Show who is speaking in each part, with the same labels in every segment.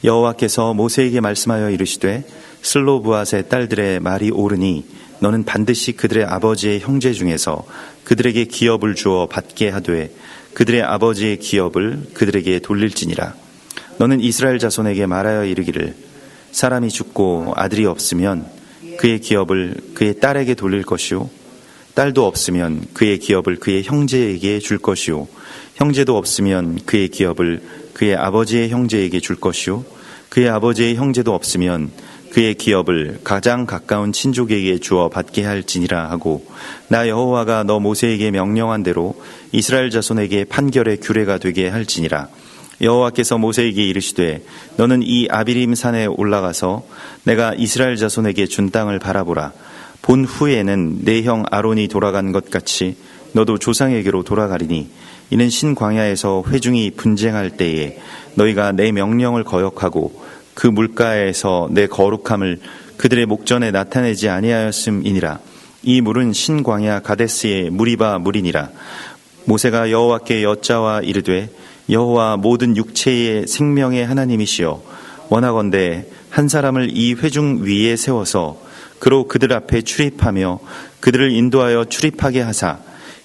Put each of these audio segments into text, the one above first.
Speaker 1: 여호와께서 모세에게 말씀하여 이르시되 슬로브앗의 딸들의 말이 옳으니 너는 반드시 그들의 아버지의 형제 중에서 그들에게 기업을 주어 받게 하되 그들의 아버지의 기업을 그들에게 돌릴지니라. 너는 이스라엘 자손에게 말하여 이르기를 사람이 죽고 아들이 없으면 그의 기업을 그의 딸에게 돌릴 것이요 딸도 없으면 그의 기업을 그의 형제에게 줄 것이요 형제도 없으면 그의 기업을 그의 아버지의 형제에게 줄 것이요 그의 아버지의 형제도 없으면 그의 기업을 가장 가까운 친족에게 주어 받게 할지니라 하고 나 여호와가 너 모세에게 명령한 대로 이스라엘 자손에게 판결의 규례가 되게 할지니라. 여호와께서 모세에게 이르시되 너는 이 아비림 산에 올라가서 내가 이스라엘 자손에게 준 땅을 바라보라. 본 후에는 내 형 아론이 돌아간 것 같이 너도 조상에게로 돌아가리니 이는 신광야에서 회중이 분쟁할 때에 너희가 내 명령을 거역하고 그 물가에서 내 거룩함을 그들의 목전에 나타내지 아니하였음이니라. 이 물은 신광야 가데스의 무리바 물이니라. 모세가 여호와께 여짜와 이르되 여호와 모든 육체의 생명의 하나님이시여 원하건대 한 사람을 이 회중 위에 세워서 그로 그들 앞에 출입하며 그들을 인도하여 출입하게 하사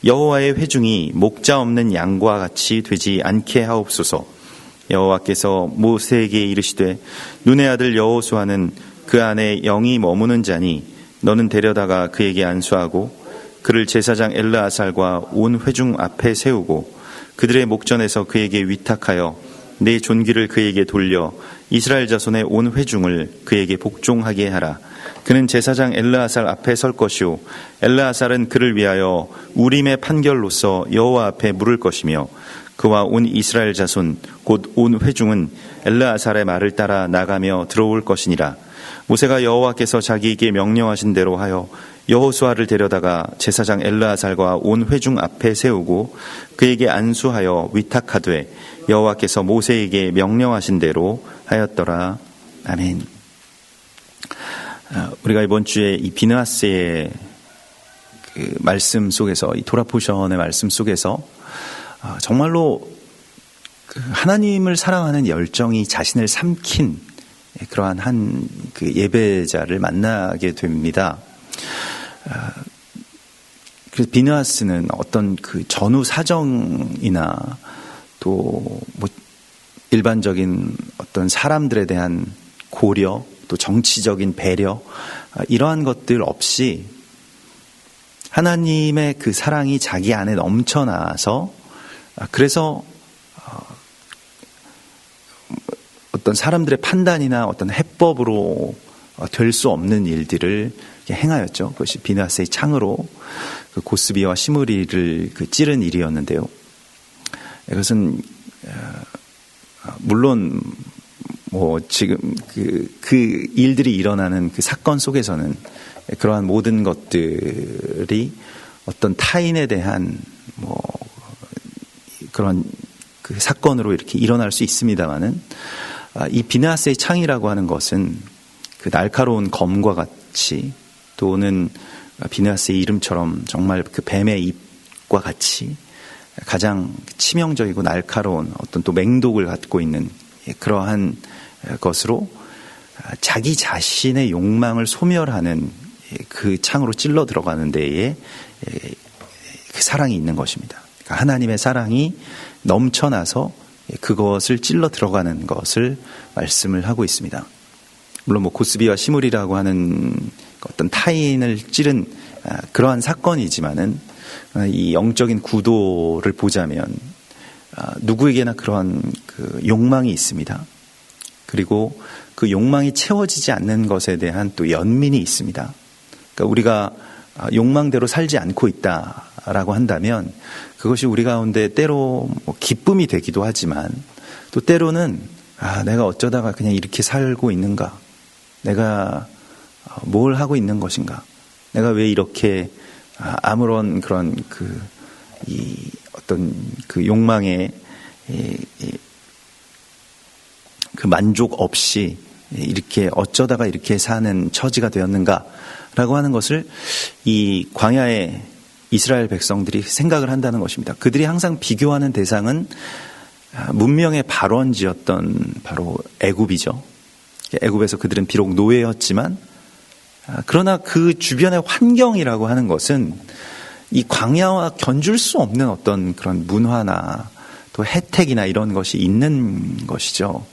Speaker 1: 여호와의 회중이 목자 없는 양과 같이 되지 않게 하옵소서. 여호와께서 모세에게 이르시되 눈의 아들 여호수아는 그 안에 영이 머무는 자니 너는 데려다가 그에게 안수하고 그를 제사장 엘르아살과 온 회중 앞에 세우고 그들의 목전에서 그에게 위탁하여 내 존귀를 그에게 돌려 이스라엘 자손의 온 회중을 그에게 복종하게 하라. 그는 제사장 엘르아살 앞에 설 것이요 엘르아살은 그를 위하여 우림의 판결로서 여호와 앞에 물을 것이며 그와 온 이스라엘 자손 곧 온 회중은 엘르아살의 말을 따라 나가며 들어올 것이니라. 모세가 여호와께서 자기에게 명령하신 대로 하여 여호수아를 데려다가 제사장 엘르아살과 온 회중 앞에 세우고 그에게 안수하여 위탁하되 여호와께서 모세에게 명령하신 대로 하였더라. 아멘. 우리가 이번 주에 이 비느하스의 그 말씀 속에서 이 토라 포션의 말씀 속에서 정말로 하나님을 사랑하는 열정이 자신을 삼킨 그러한 한 그 예배자를 만나게 됩니다. 그래서 비느하스는 어떤 그 전후 사정이나 또 뭐 일반적인 어떤 사람들에 대한 고려 또 정치적인 배려 이러한 것들 없이 하나님의 그 사랑이 자기 안에 넘쳐나서 그래서 어떤 사람들의 판단이나 어떤 해법으로 될 수 없는 일들을 행하였죠. 그것이 비느하스의 창으로 그 고스비와 시므리를 그 찌른 일이었는데요. 이것은 물론 뭐 지금 그 일들이 일어나는 그 사건 속에서는 그러한 모든 것들이 어떤 타인에 대한 뭐 그런 그 사건으로 이렇게 일어날 수 있습니다만은 이 비느하스의 창이라고 하는 것은 그 날카로운 검과 같이 또는 비느하스의 이름처럼 정말 그 뱀의 입과 같이 가장 치명적이고 날카로운 어떤 또 맹독을 갖고 있는 그러한 것으로 자기 자신의 욕망을 소멸하는 그 창으로 찔러 들어가는 데에 그 사랑이 있는 것입니다. 그러니까 하나님의 사랑이 넘쳐나서 그것을 찔러 들어가는 것을 말씀을 하고 있습니다. 물론 뭐 고스비와 시므리라고 하는 어떤 타인을 찌른 그러한 사건이지만은 이 영적인 구도를 보자면 누구에게나 그러한 그 욕망이 있습니다. 그리고 그 욕망이 채워지지 않는 것에 대한 또 연민이 있습니다. 그러니까 우리가 욕망대로 살지 않고 있다라고 한다면 그것이 우리 가운데 때로 뭐 기쁨이 되기도 하지만 또 때로는 내가 어쩌다가 그냥 이렇게 살고 있는가? 내가 뭘 하고 있는 것인가? 내가 왜 이렇게 아무런 그런 이 어떤 그 욕망에 그 만족 없이 이렇게 어쩌다가 이렇게 사는 처지가 되었는가라고 하는 것을 이 광야의 이스라엘 백성들이 생각을 한다는 것입니다. 그들이 항상 비교하는 대상은 문명의 발원지였던 바로 애굽이죠. 애굽에서 그들은 비록 노예였지만 그러나 그 주변의 환경이라고 하는 것은 이 광야와 견줄 수 없는 어떤 그런 문화나 또 혜택이나 이런 것이 있는 것이죠.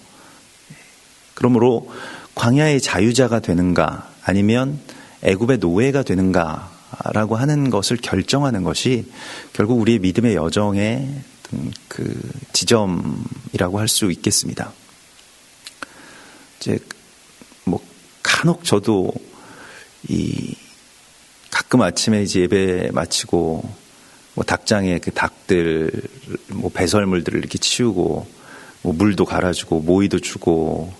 Speaker 1: 그러므로 광야의 자유자가 되는가 아니면 애굽의 노예가 되는가라고 하는 것을 결정하는 것이 결국 우리의 믿음의 여정의 그 지점이라고 할 수 있겠습니다. 이제 뭐 간혹 저도 가끔 아침에 이제 예배 마치고 뭐 닭장에 그 닭들 뭐 배설물들을 이렇게 치우고 뭐 물도 갈아주고 모이도 주고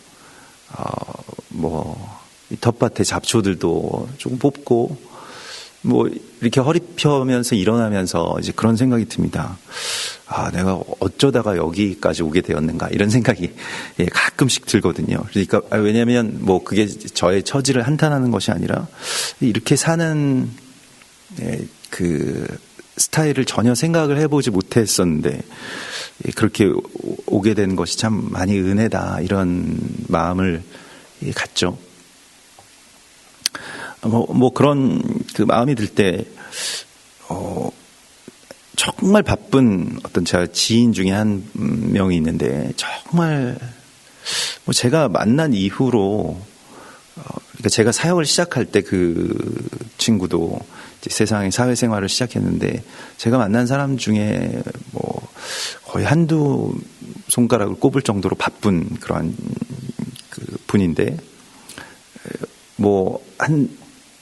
Speaker 1: 뭐 텃밭에 잡초들도 조금 뽑고 뭐 이렇게 허리 펴면서 일어나면서 이제 그런 생각이 듭니다. 내가 어쩌다가 여기까지 오게 되었는가 이런 생각이 가끔씩 들거든요. 그러니까 왜냐하면 뭐 그게 저의 처지를 한탄하는 것이 아니라 이렇게 사는 그 스타일을 전혀 생각을 해보지 못했었는데 그렇게 오게 된 것이 참 많이 은혜다 이런 마음을 갖죠. 뭐 그런 그 마음이 들 때 정말 바쁜 어떤 제가 지인 중에 한 명이 있는데 정말 뭐 제가 만난 이후로 그러니까 제가 사역을 시작할 때 그 친구도 이제 세상의 사회생활을 시작했는데 제가 만난 사람 중에 뭐 거의 한두 손가락을 꼽을 정도로 바쁜 그러한 그 분인데 뭐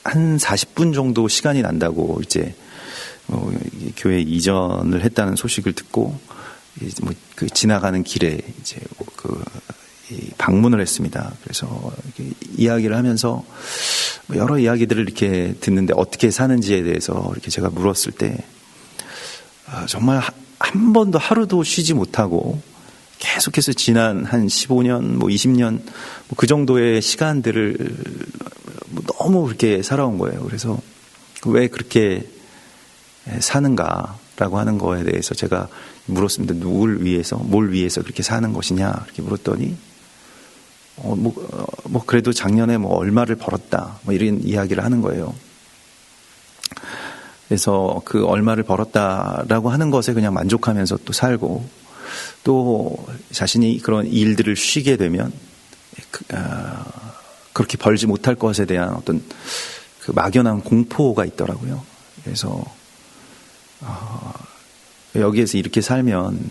Speaker 1: 한 40분 정도 시간이 난다고 이제 교회 이전을 했다는 소식을 듣고 뭐 그 지나가는 길에 이제 그 방문을 했습니다. 그래서 이야기를 하면서 여러 이야기들을 이렇게 듣는데 어떻게 사는지에 대해서 이렇게 제가 물었을 때 정말 한 번도 하루도 쉬지 못하고 계속해서 지난 한 15년, 뭐 20년 뭐 그 정도의 시간들을 너무 그렇게 살아온 거예요. 그래서 왜 그렇게 사는가라고 하는 거에 대해서 제가 물었습니다. 뭘 위해서 그렇게 사는 것이냐 이렇게 물었더니 뭐 그래도 작년에 뭐 얼마를 벌었다 뭐 이런 이야기를 하는 거예요. 그래서 그 얼마를 벌었다라고 하는 것에 그냥 만족하면서 또 살고 또 자신이 그런 일들을 쉬게 되면 그렇게 벌지 못할 것에 대한 어떤 그 막연한 공포가 있더라고요. 그래서 여기에서 이렇게 살면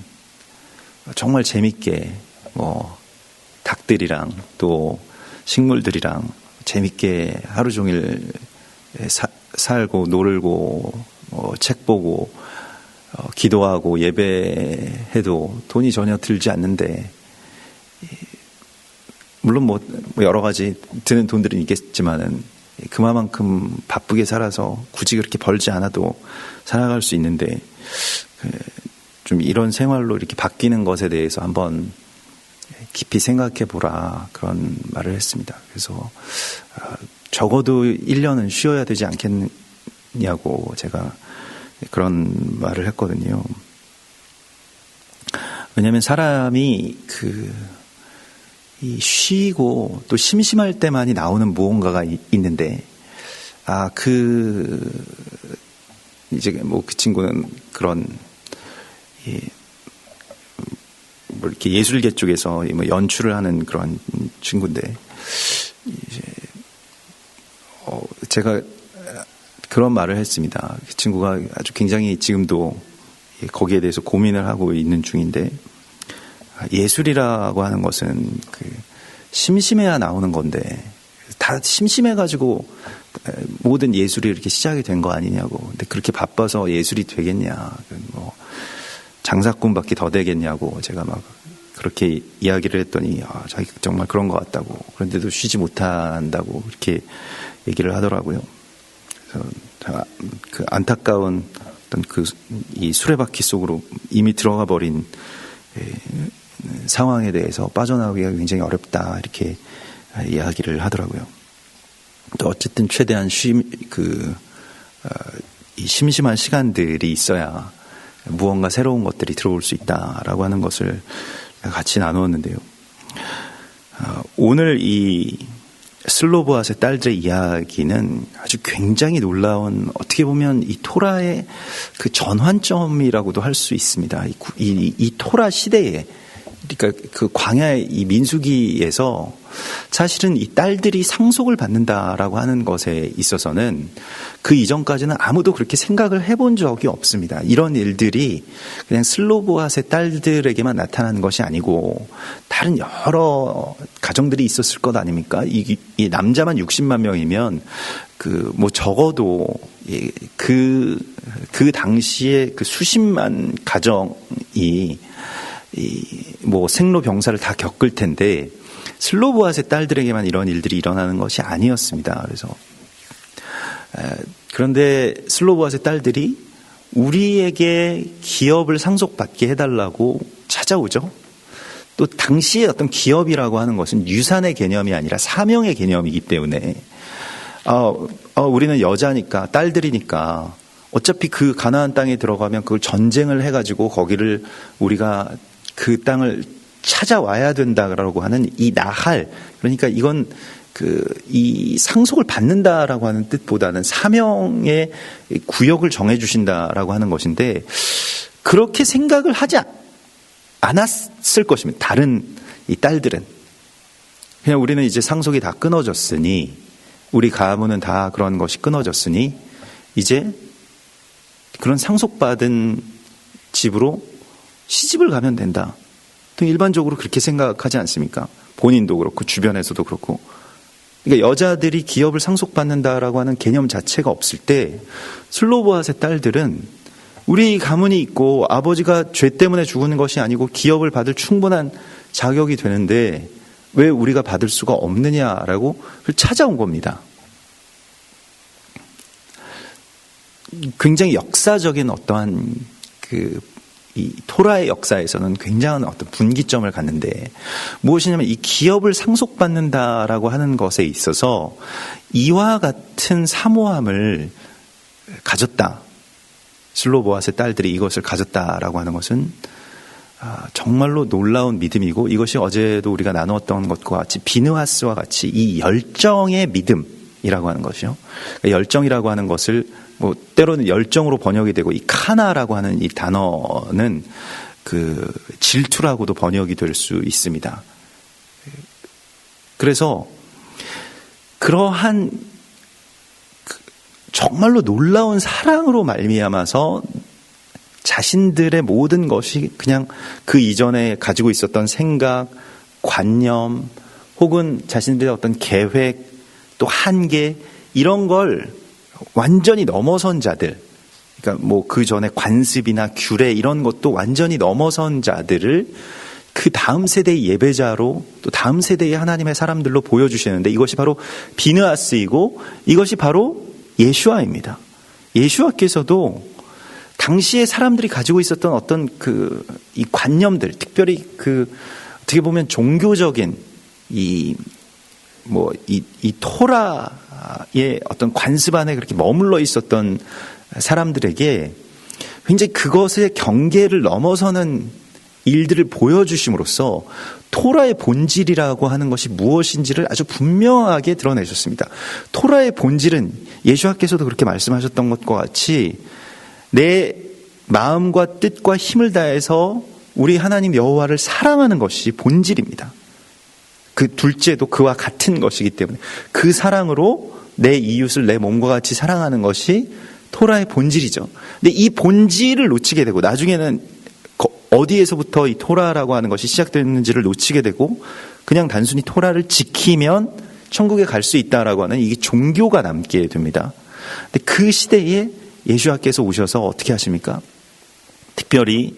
Speaker 1: 정말 재밌게 뭐 닭들이랑 또 식물들이랑 재밌게 하루 종일 살고 놀고 책 보고 기도하고 예배해도 돈이 전혀 들지 않는데 물론 뭐 여러 가지 드는 돈들은 있겠지만은 그만큼 바쁘게 살아서 굳이 그렇게 벌지 않아도 살아갈 수 있는데 좀 이런 생활로 이렇게 바뀌는 것에 대해서 한번 깊이 생각해 보라 그런 말을 했습니다. 그래서 적어도 1년은 쉬어야 되지 않겠냐고 제가 그런 말을 했거든요. 왜냐하면 사람이 이 쉬고 또 심심할 때만이 나오는 무언가가 있는데 이제 뭐 그 친구는 그런 뭐 이렇게 예술계 쪽에서 뭐 연출을 하는 그런 친구인데 이제 제가 그런 말을 했습니다. 그 친구가 아주 굉장히 지금도 거기에 대해서 고민을 하고 있는 중인데 예술이라고 하는 것은 심심해야 나오는 건데 다 심심해가지고 모든 예술이 이렇게 시작이 된 거 아니냐고. 근데 그렇게 바빠서 예술이 되겠냐. 뭐 장사꾼밖에 더 되겠냐고 제가 막 그렇게 이야기를 했더니 자기 정말 그런 것 같다고. 그런데도 쉬지 못한다고 그렇게 얘기를 하더라고요. 그래서 그 안타까운 어떤 이 수레바퀴 속으로 이미 들어가 버린 상황에 대해서 빠져나오기가 굉장히 어렵다 이렇게 이야기를 하더라고요. 또 어쨌든 최대한 이 심심한 시간들이 있어야 무언가 새로운 것들이 들어올 수 있다라고 하는 것을 같이 나누었는데요. 오늘 이 슬로보앗의 딸들의 이야기는 아주 굉장히 놀라운, 어떻게 보면 이 토라의 그 전환점이라고도 할 수 있습니다. 이 토라 시대에, 그러니까 그 광야의 이 민수기에서 사실은 이 딸들이 상속을 받는다라고 하는 것에 있어서는 그 이전까지는 아무도 그렇게 생각을 해본 적이 없습니다. 이런 일들이 그냥 슬로보앗의 딸들에게만 나타나는 것이 아니고 다른 여러 가정들이 있었을 것 아닙니까? 이 남자만 60만 명이면 뭐 적어도 그 당시에 그 수십만 가정이 뭐 생로병사를 다 겪을 텐데 슬로보앗의 딸들에게만 이런 일들이 일어나는 것이 아니었습니다. 그래서 그런데 슬로보앗의 딸들이 우리에게 기업을 상속받게 해달라고 찾아오죠. 또 당시에 어떤 기업이라고 하는 것은 유산의 개념이 아니라 사명의 개념이기 때문에 우리는 여자니까, 딸들이니까 어차피 그 가나안 땅에 들어가면 그걸 전쟁을 해가지고 거기를 우리가 그 땅을 찾아와야 된다라고 하는 이 나할, 그러니까 이건 이 상속을 받는다라고 하는 뜻보다는 사명의 구역을 정해주신다라고 하는 것인데, 그렇게 생각을 하지 않았을 것입니다. 다른 이 딸들은 그냥 우리는 이제 상속이 다 끊어졌으니, 우리 가문은 다 그런 것이 끊어졌으니 이제 그런 상속받은 집으로 시집을 가면 된다. 일반적으로 그렇게 생각하지 않습니까? 본인도 그렇고 주변에서도 그렇고. 그러니까 여자들이 기업을 상속받는다라고 하는 개념 자체가 없을 때 슬로보앗의 딸들은 우리 가문이 있고 아버지가 죄 때문에 죽는 것이 아니고 기업을 받을 충분한 자격이 되는데 왜 우리가 받을 수가 없느냐라고 찾아온 겁니다. 굉장히 역사적인 어떠한 이 토라의 역사에서는 굉장한 어떤 분기점을 갖는데, 무엇이냐면 이 기업을 상속받는다라고 하는 것에 있어서 이와 같은 사모함을 가졌다. 슬로보앗의 딸들이 이것을 가졌다라고 하는 것은 정말로 놀라운 믿음이고, 이것이 어제도 우리가 나누었던 것과 같이 비느하스와 같이 이 열정의 믿음이라고 하는 것이요. 그러니까 열정이라고 하는 것을 때로는 열정으로 번역이 되고, 이 카나라고 하는 이 단어는 질투라고도 번역이 될 수 있습니다. 그래서 그러한 정말로 놀라운 사랑으로 말미암아서 자신들의 모든 것이 그냥 그 이전에 가지고 있었던 생각, 관념, 혹은 자신들의 어떤 계획, 또 한계, 이런 걸 완전히 넘어선 자들, 그러니까 그 전에 관습이나 규례 이런 것도 완전히 넘어선 자들을 그 다음 세대의 예배자로, 또 다음 세대의 하나님의 사람들로 보여주시는데, 이것이 바로 비느하스이고 이것이 바로 예슈아입니다. 예슈아께서도 당시에 사람들이 가지고 있었던 어떤 이 관념들, 특별히 어떻게 보면 종교적인 이 토라의 어떤 관습 안에 그렇게 머물러 있었던 사람들에게 굉장히 그것의 경계를 넘어서는 일들을 보여주심으로써 토라의 본질이라고 하는 것이 무엇인지를 아주 분명하게 드러내셨습니다. 토라의 본질은 예수님께서도 그렇게 말씀하셨던 것과 같이 내 마음과 뜻과 힘을 다해서 우리 하나님 여호와를 사랑하는 것이 본질입니다. 그 둘째도 그와 같은 것이기 때문에 그 사랑으로 내 이웃을 내 몸과 같이 사랑하는 것이 토라의 본질이죠. 근데 이 본질을 놓치게 되고, 나중에는 어디에서부터 이 토라라고 하는 것이 시작됐는지를 놓치게 되고, 그냥 단순히 토라를 지키면 천국에 갈 수 있다라고 하는 이게 종교가 남게 됩니다. 근데 그 시대에 예수님께서 오셔서 어떻게 하십니까? 특별히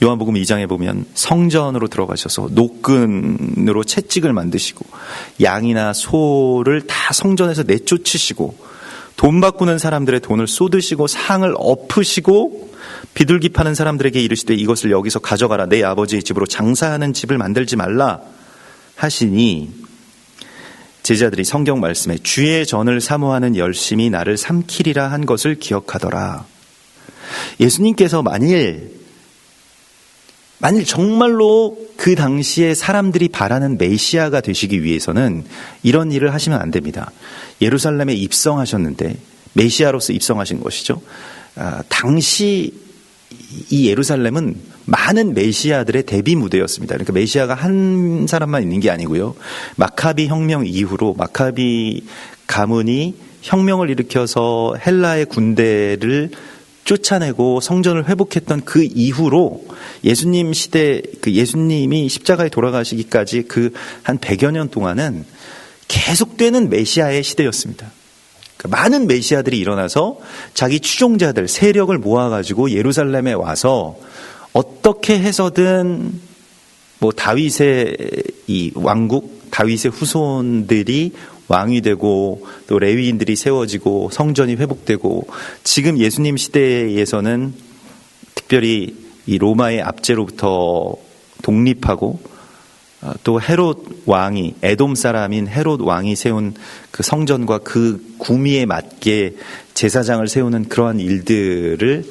Speaker 1: 요한복음 2장에 보면 성전으로 들어가셔서 노끈으로 채찍을 만드시고 양이나 소를 다 성전에서 내쫓으시고 돈 바꾸는 사람들의 돈을 쏟으시고 상을 엎으시고 비둘기 파는 사람들에게 이르시되 이것을 여기서 가져가라, 내 아버지의 집으로 장사하는 집을 만들지 말라 하시니, 제자들이 성경 말씀에 주의 전을 사모하는 열심이 나를 삼키리라 한 것을 기억하더라. 예수님께서 만일 정말로 그 당시에 사람들이 바라는 메시아가 되시기 위해서는 이런 일을 하시면 안 됩니다. 예루살렘에 입성하셨는데 메시아로서 입성하신 것이죠. 당시 이 예루살렘은 많은 메시아들의 데뷔 무대였습니다. 그러니까 메시아가 한 사람만 있는 게 아니고요. 마카비 혁명 이후로 마카비 가문이 혁명을 일으켜서 헬라의 군대를 쫓아내고 성전을 회복했던 그 이후로 예수님 시대, 예수님이 십자가에 돌아가시기까지 한 100여 년 동안은 계속되는 메시아의 시대였습니다. 그러니까 많은 메시아들이 일어나서 자기 추종자들, 세력을 모아가지고 예루살렘에 와서 어떻게 해서든 다윗의 이 왕국, 다윗의 후손들이 왕이 되고 또 레위인들이 세워지고 성전이 회복되고 지금 예수님 시대에서는 특별히 이 로마의 압제로부터 독립하고 또 헤롯 왕이 에돔 사람인 헤롯 왕이 세운 그 성전과 그 구미에 맞게 제사장을 세우는 그러한 일들을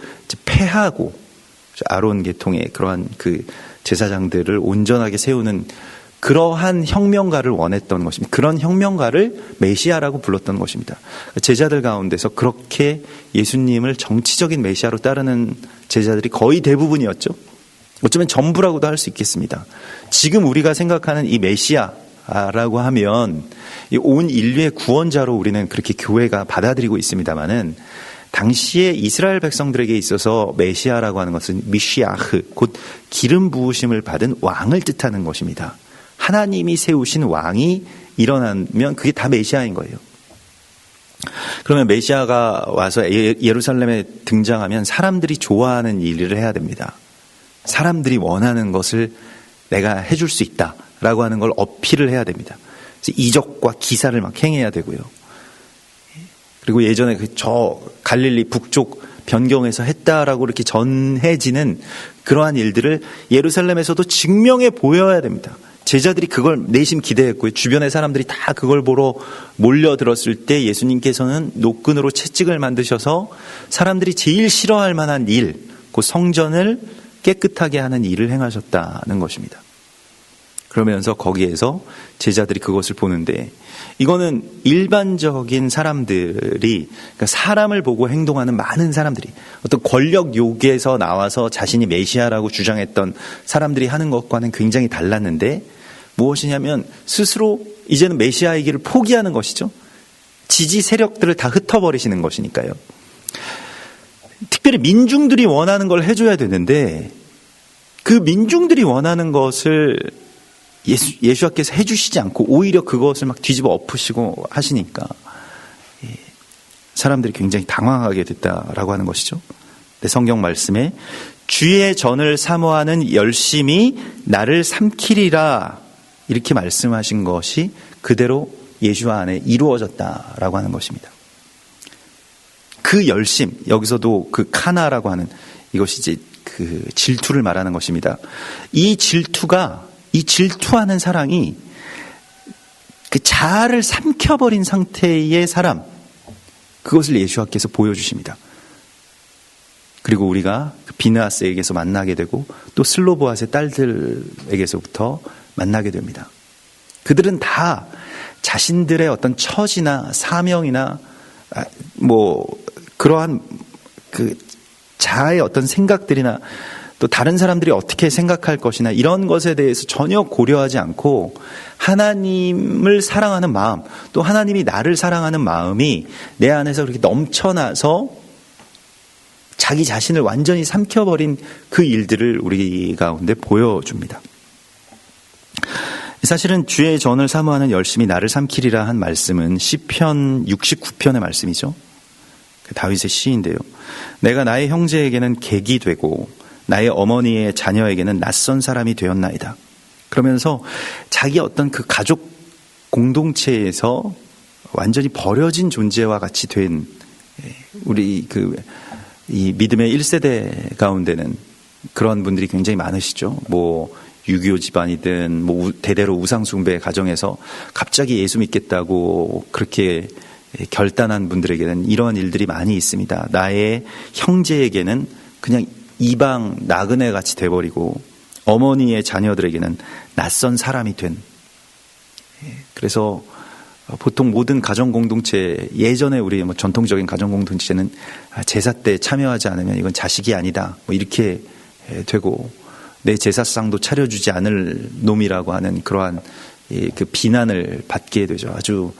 Speaker 1: 폐하고 아론 계통의 그러한 그 제사장들을 온전하게 세우는 그러한 혁명가를 원했던 것입니다. 그런 혁명가를 메시아라고 불렀던 것입니다. 제자들 가운데서 그렇게 예수님을 정치적인 메시아로 따르는 제자들이 거의 대부분이었죠. 어쩌면 전부라고도 할 수 있겠습니다. 지금 우리가 생각하는 이 메시아라고 하면 온 인류의 구원자로 우리는 그렇게 교회가 받아들이고 있습니다마는 당시에 이스라엘 백성들에게 있어서 메시아라고 하는 것은 미시아흐, 곧 기름 부으심을 받은 왕을 뜻하는 것입니다. 하나님이 세우신 왕이 일어나면 그게 다 메시아인 거예요. 그러면 메시아가 와서 예루살렘에 등장하면 사람들이 좋아하는 일을 해야 됩니다. 사람들이 원하는 것을 내가 해줄 수 있다라고 하는 걸 어필을 해야 됩니다. 이적과 기사를 막 행해야 되고요. 그리고 예전에 저 갈릴리 북쪽 변경에서 했다라고 이렇게 전해지는 그러한 일들을 예루살렘에서도 증명해 보여야 됩니다. 제자들이 그걸 내심 기대했고요. 주변의 사람들이 다 그걸 보러 몰려들었을 때 예수님께서는 노끈으로 채찍을 만드셔서 사람들이 제일 싫어할 만한 일, 그 성전을 깨끗하게 하는 일을 행하셨다는 것입니다. 그러면서 거기에서 제자들이 그것을 보는데 이거는 일반적인 사람들이, 그러니까 사람을 보고 행동하는 많은 사람들이 어떤 권력 욕에서 나와서 자신이 메시아라고 주장했던 사람들이 하는 것과는 굉장히 달랐는데 무엇이냐면 스스로 이제는 메시아이기를 포기하는 것이죠. 지지 세력들을 다 흩어버리시는 것이니까요. 특별히 민중들이 원하는 걸 해줘야 되는데 그 민중들이 원하는 것을 예수님께서 해주시지 않고 오히려 그것을 막 뒤집어 엎으시고 하시니까 사람들이 굉장히 당황하게 됐다라고 하는 것이죠. 성경 말씀에 주의 전을 사모하는 열심이 나를 삼키리라 이렇게 말씀하신 것이 그대로 예수 안에 이루어졌다라고 하는 것입니다. 그 열심, 여기서도 그 카나라고 하는 이것이 이제 그 질투를 말하는 것입니다. 이 질투하는 사랑이 그 자아를 삼켜버린 상태의 사람, 그것을 예수님께서 보여주십니다. 그리고 우리가 비느하스에게서 만나게 되고 또 슬로보아스의 딸들에게서부터 만나게 됩니다. 그들은 다 자신들의 어떤 처지나 사명이나 그러한 그 자아의 어떤 생각들이나 또 다른 사람들이 어떻게 생각할 것이나 이런 것에 대해서 전혀 고려하지 않고 하나님을 사랑하는 마음, 또 하나님이 나를 사랑하는 마음이 내 안에서 그렇게 넘쳐나서 자기 자신을 완전히 삼켜버린 그 일들을 우리 가운데 보여줍니다. 사실은 주의 전을 사모하는 열심이 나를 삼키리라 한 말씀은 시편 69편의 말씀이죠. 다윗의 시인데요. 내가 나의 형제에게는 객이 되고 나의 어머니의 자녀에게는 낯선 사람이 되었나이다. 그러면서 자기 어떤 그 가족 공동체에서 완전히 버려진 존재와 같이 된 우리 이 믿음의 1세대 가운데는 그런 분들이 굉장히 많으시죠. 6.25 집안이든 대대로 우상숭배 가정에서 갑자기 예수 믿겠다고 그렇게 결단한 분들에게는 이러한 일들이 많이 있습니다. 나의 형제에게는 그냥 이방 나그네 같이 돼버리고 어머니의 자녀들에게는 낯선 사람이 된. 그래서 보통 모든 가정 공동체, 예전에 우리 전통적인 가정 공동체는 제사 때 참여하지 않으면 이건 자식이 아니다 이렇게 되고, 내 제사상도 차려주지 않을 놈이라고 하는 그러한 그 비난을 받게 되죠. 아주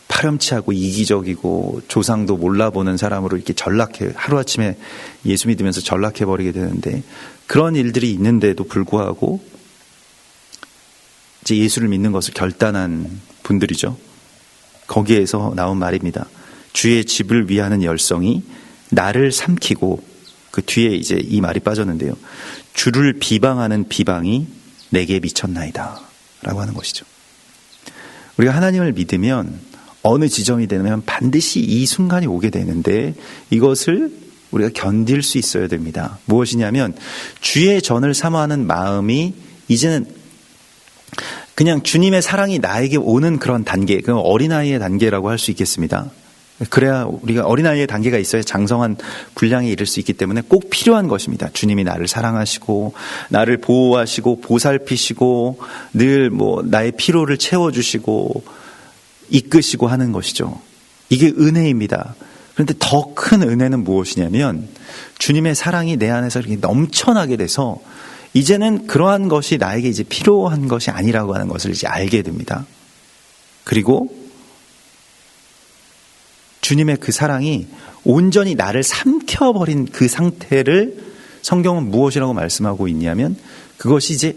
Speaker 1: 파렴치하고 이기적이고 조상도 몰라보는 사람으로 이렇게 하루아침에 예수 믿으면서 전락해버리게 되는데, 그런 일들이 있는데도 불구하고 이제 예수를 믿는 것을 결단한 분들이죠. 거기에서 나온 말입니다. 주의 집을 위하는 열성이 나를 삼키고, 그 뒤에 이제 이 말이 빠졌는데요. 주를 비방하는 비방이 내게 미쳤나이다 라고 하는 것이죠. 우리가 하나님을 믿으면 어느 지점이 되면 반드시 이 순간이 오게 되는데, 이것을 우리가 견딜 수 있어야 됩니다. 무엇이냐면 주의 전을 사모하는 마음이 이제는 그냥 주님의 사랑이 나에게 오는 그런 단계, 그 어린아이의 단계라고 할 수 있겠습니다. 그래야 우리가 어린아이의 단계가 있어야 장성한 분량에 이를 수 있기 때문에 꼭 필요한 것입니다. 주님이 나를 사랑하시고 나를 보호하시고 보살피시고 늘 나의 피로를 채워주시고 이끄시고 하는 것이죠. 이게 은혜입니다. 그런데 더 큰 은혜는 무엇이냐면 주님의 사랑이 내 안에서 이렇게 넘쳐나게 돼서 이제는 그러한 것이 나에게 이제 필요한 것이 아니라고 하는 것을 이제 알게 됩니다. 그리고 주님의 그 사랑이 온전히 나를 삼켜버린 그 상태를 성경은 무엇이라고 말씀하고 있냐면, 그것이 이제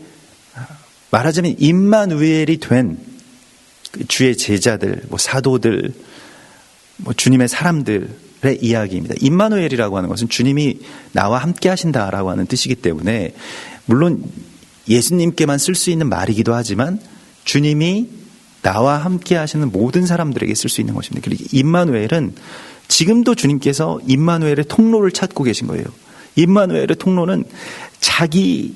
Speaker 1: 말하자면 임마누엘이 된 주의 제자들, 사도들, 주님의 사람들의 이야기입니다. 임마누엘이라고 하는 것은 주님이 나와 함께 하신다라고 하는 뜻이기 때문에, 물론 예수님께만 쓸 수 있는 말이기도 하지만 주님이 나와 함께 하시는 모든 사람들에게 쓸 수 있는 것입니다. 그리고 임마누엘은 지금도 주님께서 임마누엘의 통로를 찾고 계신 거예요. 임마누엘의 통로는 자기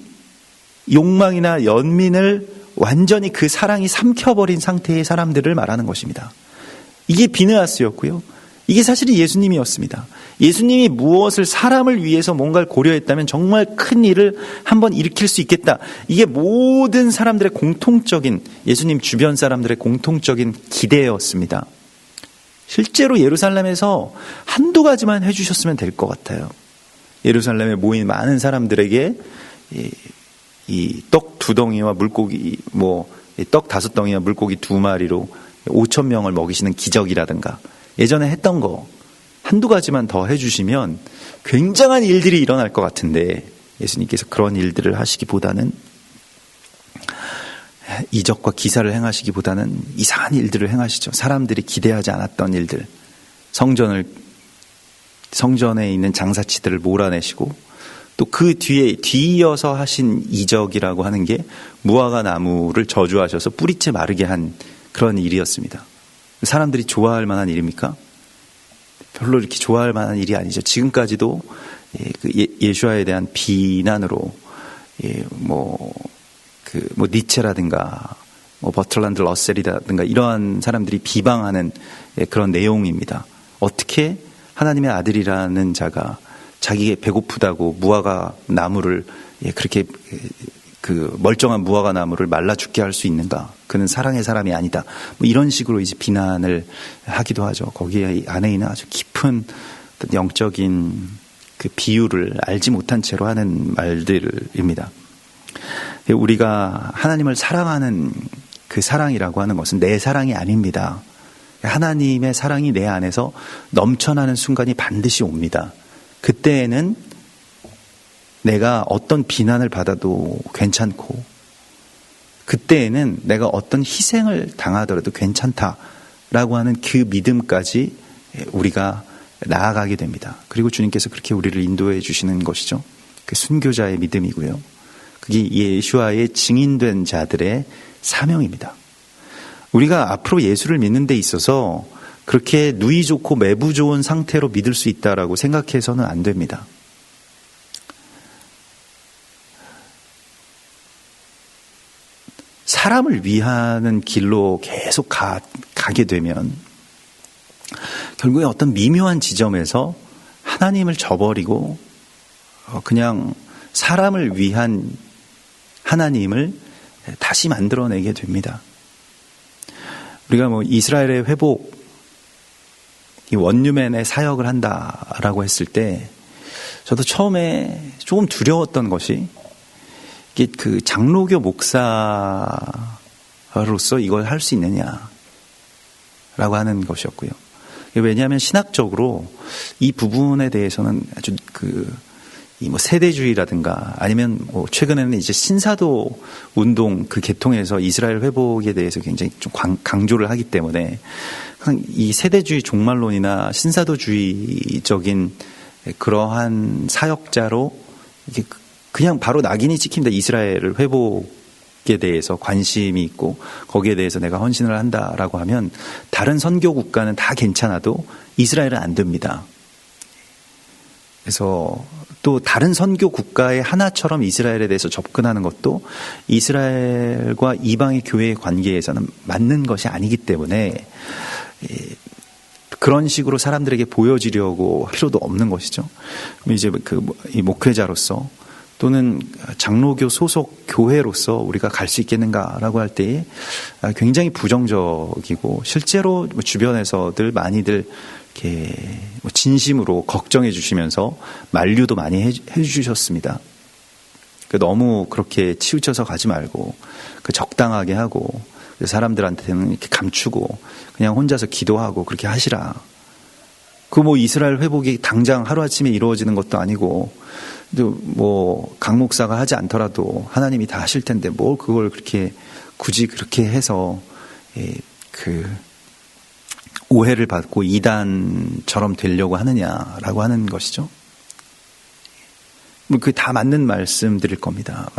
Speaker 1: 욕망이나 연민을 완전히 그 사랑이 삼켜버린 상태의 사람들을 말하는 것입니다. 이게 비느하스였고요. 이게 사실은 예수님이었습니다. 예수님이 무엇을 사람을 위해서 뭔가를 고려했다면 정말 큰 일을 한번 일으킬 수 있겠다. 이게 모든 사람들의 공통적인, 예수님 주변 사람들의 공통적인 기대였습니다. 실제로 예루살렘에서 한두 가지만 해주셨으면 될 것 같아요. 예루살렘에 모인 많은 사람들에게 이 떡 2덩이와 물고기, 떡 5덩이와 물고기 2마리로 5,000명을 먹이시는 기적이라든가, 예전에 했던 거 한두 가지만 더 해주시면 굉장한 일들이 일어날 것 같은데, 예수님께서 그런 일들을 하시기보다는, 이적과 기사를 행하시기보다는 이상한 일들을 행하시죠. 사람들이 기대하지 않았던 일들, 성전에 있는 장사치들을 몰아내시고, 또 그 뒤에 뒤이어서 하신 이적이라고 하는 게 무화과 나무를 저주하셔서 뿌리째 마르게 한 그런 일이었습니다. 사람들이 좋아할 만한 일입니까? 별로 이렇게 좋아할 만한 일이 아니죠. 지금까지도 예수와에 대한 비난으로 니체라든가 버틀란드 러셀이라든가 이러한 사람들이 비방하는 그런 내용입니다. 어떻게 하나님의 아들이라는 자가 자기가 배고프다고 무화과 나무를 그렇게 그 멀쩡한 무화과 나무를 말라 죽게 할 수 있는가? 그는 사랑의 사람이 아니다. 이런 식으로 이제 비난을 하기도 하죠. 거기에 안에 있는 아주 깊은 어떤 영적인 그 비유를 알지 못한 채로 하는 말들입니다. 우리가 하나님을 사랑하는 그 사랑이라고 하는 것은 내 사랑이 아닙니다. 하나님의 사랑이 내 안에서 넘쳐나는 순간이 반드시 옵니다. 그때에는 내가 어떤 비난을 받아도 괜찮고, 그때에는 내가 어떤 희생을 당하더라도 괜찮다라고 하는 그 믿음까지 우리가 나아가게 됩니다. 그리고 주님께서 그렇게 우리를 인도해 주시는 것이죠. 그 순교자의 믿음이고요. 그게 예수와의 증인된 자들의 사명입니다. 우리가 앞으로 예수를 믿는 데 있어서 그렇게 누이 좋고 매부 좋은 상태로 믿을 수 있다라고 생각해서는 안 됩니다. 사람을 위하는 길로 계속 가게 되면 결국에 어떤 미묘한 지점에서 하나님을 저버리고 그냥 사람을 위한 하나님을 다시 만들어내게 됩니다. 우리가 이스라엘의 회복, 이 원유맨의 사역을 한다라고 했을 때 저도 처음에 조금 두려웠던 것이 이게 그 장로교 목사로서 이걸 할 수 있느냐라고 하는 것이었고요. 왜냐하면 신학적으로 이 부분에 대해서는 아주 세대주의라든가 아니면 최근에는 이제 신사도 운동 그 계통에서 이스라엘 회복에 대해서 굉장히 좀 강조를 하기 때문에 이 세대주의 종말론이나 신사도주의적인 그러한 사역자로 이게 그냥 바로 낙인이 찍힙니다. 이스라엘 회복에 대해서 관심이 있고 거기에 대해서 내가 헌신을 한다라고 하면 다른 선교 국가는 다 괜찮아도 이스라엘은 안 됩니다. 그래서 또 다른 선교 국가의 하나처럼 이스라엘에 대해서 접근하는 것도 이스라엘과 이방의 교회의 관계에서는 맞는 것이 아니기 때문에 그런 식으로 사람들에게 보여지려고 할 필요도 없는 것이죠. 이제 이 목회자로서 또는 장로교 소속 교회로서 우리가 갈 수 있겠는가라고 할 때에 굉장히 부정적이고 실제로 주변에서들 많이들 이렇게 진심으로 걱정해 주시면서 만류도 많이 해 주셨습니다. 너무 그렇게 치우쳐서 가지 말고 적당하게 하고 사람들한테는 이렇게 감추고 그냥 혼자서 기도하고 그렇게 하시라. 이스라엘 회복이 당장 하루아침에 이루어지는 것도 아니고 강 목사가 하지 않더라도 하나님이 다 하실 텐데 뭘 그걸 그렇게 굳이 그렇게 해서 오해를 받고 이단처럼 되려고 하느냐라고 하는 것이죠. 그게 다 맞는 말씀 드릴 겁니다.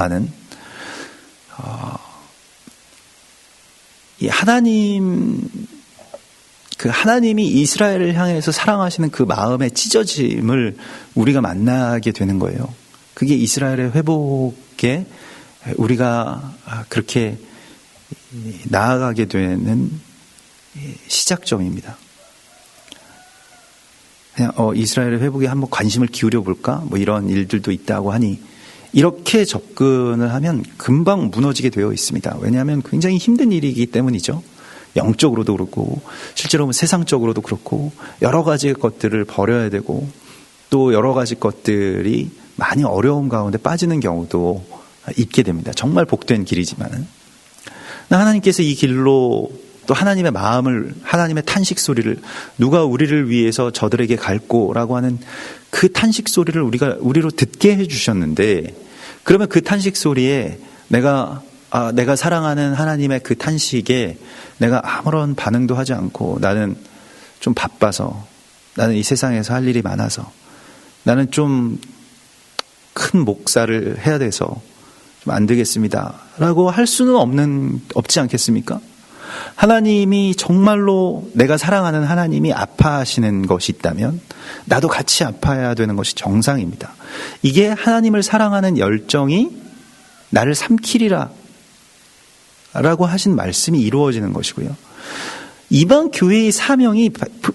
Speaker 1: 하나님이 이스라엘을 향해서 사랑하시는 그 마음의 찢어짐을 우리가 만나게 되는 거예요. 그게 이스라엘의 회복에 우리가 그렇게 나아가게 되는 시작점입니다. 그냥 이스라엘의 회복에 한번 관심을 기울여 볼까? 이런 일들도 있다고 하니 이렇게 접근을 하면 금방 무너지게 되어 있습니다. 왜냐하면 굉장히 힘든 일이기 때문이죠. 영적으로도 그렇고 실제로 세상적으로도 그렇고 여러 가지 것들을 버려야 되고 또 여러 가지 것들이 많이 어려움 가운데 빠지는 경우도 있게 됩니다. 정말 복된 길이지만은 하나님께서 이 길로 또 하나님의 마음을 하나님의 탄식 소리를 누가 우리를 위해서 저들에게 갈고라고 하는 그 탄식 소리를 우리로 듣게 해주셨는데 그러면 그 탄식 소리에 내가 사랑하는 하나님의 그 탄식에 내가 아무런 반응도 하지 않고 나는 좀 바빠서 나는 이 세상에서 할 일이 많아서 나는 좀 큰 목사를 해야 돼서 좀 안 되겠습니다 라고 할 수는 없지 않겠습니까? 하나님이 정말로 내가 사랑하는 하나님이 아파하시는 것이 있다면 나도 같이 아파야 되는 것이 정상입니다. 이게 하나님을 사랑하는 열정이 나를 삼키리라 라고 하신 말씀이 이루어지는 것이고요. 이방 교회의 사명이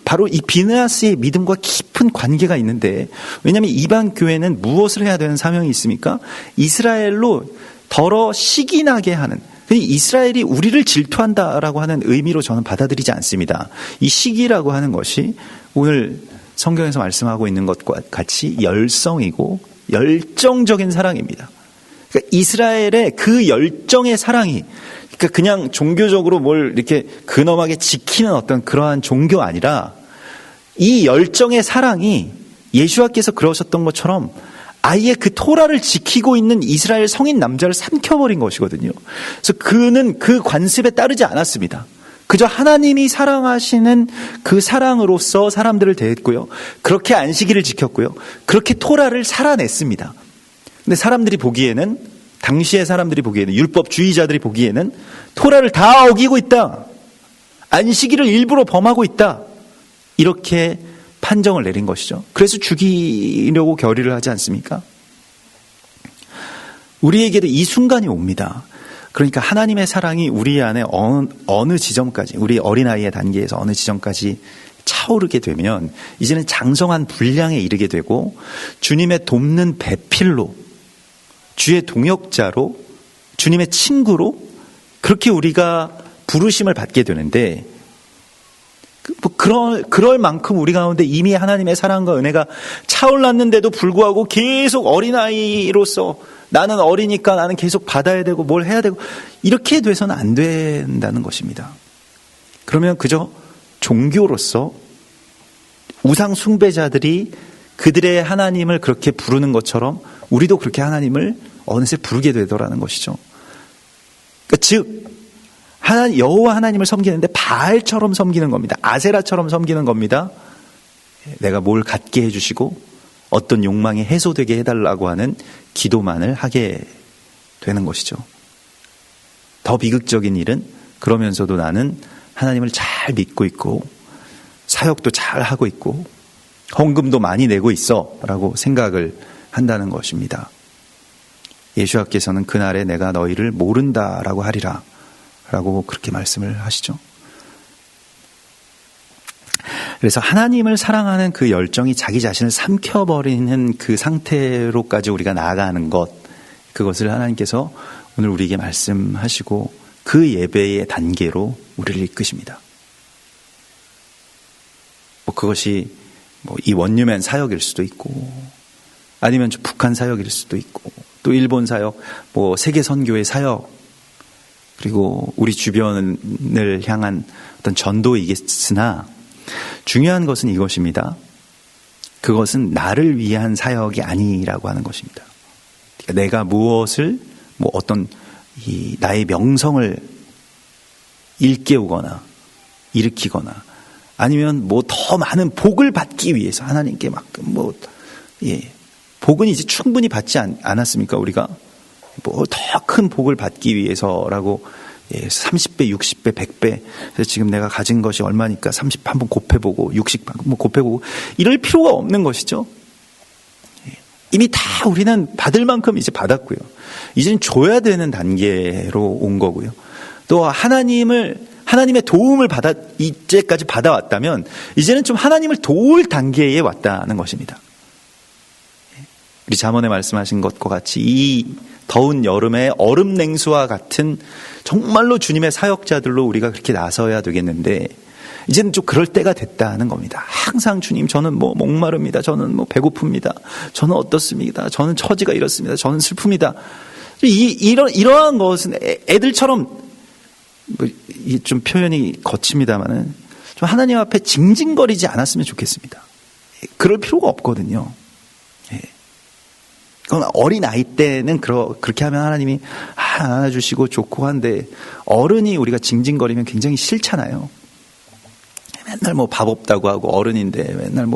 Speaker 1: 바로 이 비느하스의 믿음과 깊은 관계가 있는데 왜냐하면 이방 교회는 무엇을 해야 되는 사명이 있습니까? 이스라엘로 더러 시기 나게 하는 이스라엘이 우리를 질투한다라고 하는 의미로 저는 받아들이지 않습니다. 이 시기라고 하는 것이 오늘 성경에서 말씀하고 있는 것과 같이 열성이고 열정적인 사랑입니다. 그러니까 이스라엘의 그 열정의 사랑이 그냥 종교적으로 뭘 이렇게 근엄하게 지키는 어떤 그러한 종교가 아니라 이 열정의 사랑이 예수와께서 그러셨던 것처럼 아예 그 토라를 지키고 있는 이스라엘 성인 남자를 삼켜버린 것이거든요. 그래서 그는 그 관습에 따르지 않았습니다. 그저 하나님이 사랑하시는 그 사랑으로서 사람들을 대했고요. 그렇게 안식일을 지켰고요. 그렇게 토라를 살아냈습니다. 근데 사람들이 보기에는 당시의 사람들이 보기에는 율법주의자들이 보기에는 토라를 다 어기고 있다. 안식일을 일부러 범하고 있다. 이렇게 판정을 내린 것이죠. 그래서 죽이려고 결의를 하지 않습니까? 우리에게도 이 순간이 옵니다. 그러니까 하나님의 사랑이 우리 안에 어느 지점까지 우리 어린아이의 단계에서 어느 지점까지 차오르게 되면 이제는 장성한 분량에 이르게 되고 주님의 돕는 배필로, 주의 동역자로, 주님의 친구로 그렇게 우리가 부르심을 받게 되는데, 그럴 만큼 우리 가운데 이미 하나님의 사랑과 은혜가 차올랐는데도 불구하고 계속 어린아이로서 나는 어리니까 나는 계속 받아야 되고 뭘 해야 되고 이렇게 돼서는 안 된다는 것입니다. 그러면 그저 종교로서 우상 숭배자들이 그들의 하나님을 그렇게 부르는 것처럼 우리도 그렇게 하나님을 어느새 부르게 되더라는 것이죠. 그러니까 즉 여호와 하나님을 섬기는데 바알처럼 섬기는 겁니다. 아세라처럼 섬기는 겁니다. 내가 뭘 갖게 해주시고 어떤 욕망이 해소되게 해달라고 하는 기도만을 하게 되는 것이죠. 더 비극적인 일은 그러면서도 나는 하나님을 잘 믿고 있고 사역도 잘 하고 있고 헌금도 많이 내고 있어 라고 생각을 한다는 것입니다. 예수님께서는 그날에 내가 너희를 모른다라고 하리라 라고 그렇게 말씀을 하시죠. 그래서 하나님을 사랑하는 그 열정이 자기 자신을 삼켜버리는 그 상태로까지 우리가 나아가는 것, 그것을 하나님께서 오늘 우리에게 말씀하시고 그 예배의 단계로 우리를 이끄십니다. 그것이 이 원유맨 사역일 수도 있고 아니면 북한 사역일 수도 있고 또 일본 사역, 세계 선교의 사역, 그리고 우리 주변을 향한 어떤 전도이겠으나 중요한 것은 이것입니다. 그것은 나를 위한 사역이 아니라고 하는 것입니다. 그러니까 내가 무엇을 어떤 나의 명성을 일깨우거나 일으키거나 아니면 더 많은 복을 받기 위해서 하나님께 복은 이제 충분히 받지 않았습니까? 우리가 더 큰 복을 받기 위해서라고 30배, 60배, 100배 그래서 지금 내가 가진 것이 얼마니까 30 한번 곱해보고 60 한번 곱해보고 이럴 필요가 없는 것이죠. 이미 다 우리는 받을 만큼 이제 받았고요. 이제는 줘야 되는 단계로 온 거고요. 또 하나님의 도움을 이제까지 받아왔다면 이제는 좀 하나님을 도울 단계에 왔다는 것입니다. 우리 잠언에 말씀하신 것과 같이 이 더운 여름에 얼음 냉수와 같은 정말로 주님의 사역자들로 우리가 그렇게 나서야 되겠는데 이제는 좀 그럴 때가 됐다는 겁니다. 항상 주님 저는 목마릅니다. 저는 배고픕니다. 저는 어떻습니다. 저는 처지가 이렇습니다. 저는 슬픕니다. 이러한 것은 애들처럼 좀 표현이 거칩니다만은 좀 하나님 앞에 징징거리지 않았으면 좋겠습니다. 그럴 필요가 없거든요. 그건 어린 아이 때는 그렇게 하면 하나님이 안아주시고 좋고 한데 어른이 우리가 징징거리면 굉장히 싫잖아요. 맨날 밥 없다고 하고 어른인데 맨날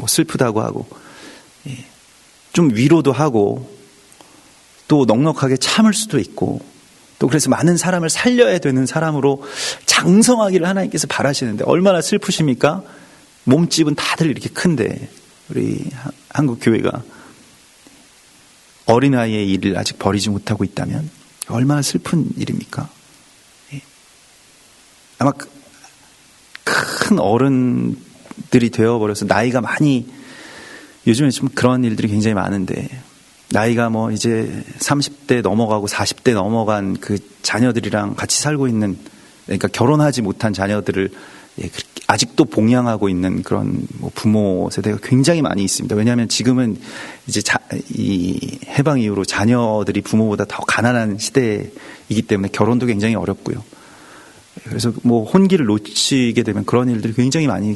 Speaker 1: 슬프다고 하고 좀 위로도 하고 또 넉넉하게 참을 수도 있고 또 그래서 많은 사람을 살려야 되는 사람으로 장성하기를 하나님께서 바라시는데 얼마나 슬프십니까? 몸집은 다들 이렇게 큰데 우리 한국 교회가 어린아이의 일을 아직 버리지 못하고 있다면 얼마나 슬픈 일입니까? 아마 큰 어른들이 되어버려서 나이가 많이 요즘에 좀 그런 일들이 굉장히 많은데 나이가 이제 30대 넘어가고 40대 넘어간 그 자녀들이랑 같이 살고 있는 그러니까 결혼하지 못한 자녀들을 아직도 봉양하고 있는 그런 부모 세대가 굉장히 많이 있습니다. 왜냐하면 지금은 이제 이 해방 이후로 자녀들이 부모보다 더 가난한 시대이기 때문에 결혼도 굉장히 어렵고요. 그래서 혼기를 놓치게 되면 그런 일들이 굉장히 많이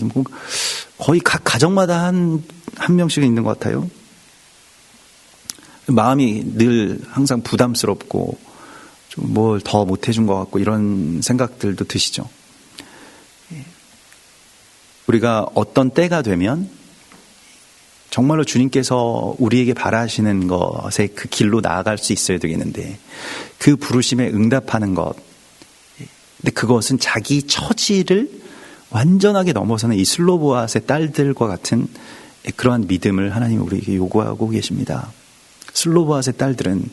Speaker 1: 거의 각 가정마다 한 명씩은 있는 것 같아요. 마음이 늘 항상 부담스럽고 좀 뭘 더 못해준 것 같고 이런 생각들도 드시죠. 우리가 어떤 때가 되면 정말로 주님께서 우리에게 바라시는 것에 그 길로 나아갈 수 있어야 되겠는데 그 부르심에 응답하는 것, 근데 그것은 자기 처지를 완전하게 넘어서는 이 슬로보앗의 딸들과 같은 그러한 믿음을 하나님이 우리에게 요구하고 계십니다. 슬로보앗의 딸들은